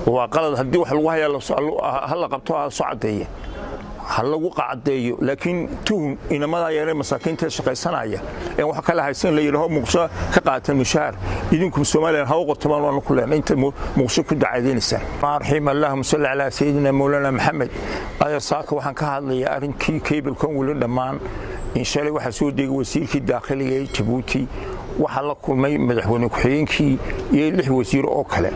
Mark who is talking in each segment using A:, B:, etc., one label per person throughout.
A: وقلد هدي wax lagu hayaa hal qabto socodaya hal lagu qaadeeyo laakiin tuhum inamada yaray masaakiinta shaqaysanaya ee wax kala haysan la yiraahdo muqsho ka qaatan mushaar idinku Soomaaliya ha u qortaan waan ku leenahay inta muqsho ku dacadeynaysan marxim Allahumma salli ala sayyidina Mawlana Muhammad ayar saaka waxaan ka hadlayaa arinkii cable kan wali dhamaan in shalay waxa soo deegay wasiirkii daaqiliga ee Djibouti waxa la kulmay madaxweyne ku-xigeenkii iyo 6 wasiir oo kale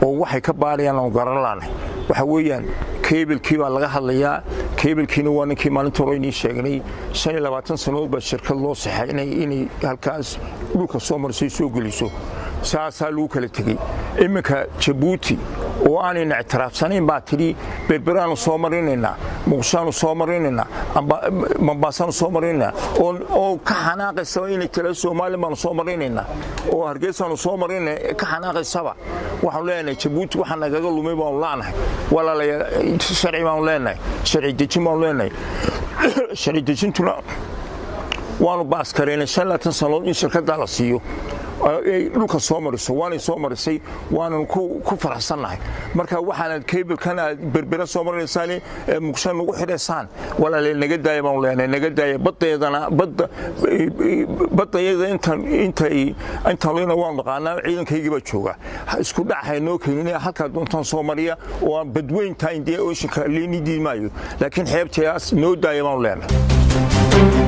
A: oo waxay ka baarayaan oo garan waxa weeyaan cable-kii baa laga hadlayaa cable-kiina waa ninkii maalinta hore inii sheegnay 25 sano ba shirkad loo saxay inay halkaas dhulka soo marsay soo geliso saasaa lagu kala tagay iminka Djibouti oo aanay ictiraafsanayn baa tiri berberaan soo marinayna muqshaan soo marinayna amba Mombasa soo marinayna oo ka xanaaqaysa inay tala Soomaaliya soo marinayna oo Hargeysa soo marinayna ka xanaaqaysa waxaan leenahay Djibouti waxaan naga lumay baan laanahay walaalayaal sharci baan leenahay sharci dejin baan leenahay sharci dejintuna waanu baas kareynay 5 sano in shirkadda la siiyo dhulka soo mariso waana soo marisay waana ku faraxsanahay marka waxaan cable kana berbera soo marinaysan muqshan ugu xidheysaan walaal naga daayay baan leenahay naga daayay badayada inta leena waan naqaanaa ciidankayga ba jooga isku dhaxayno keenay halka doontan Soomaaliya oo badweynta India oo shaqo leenidiimayo laakiin xeebtaas noo daayay baan leenahay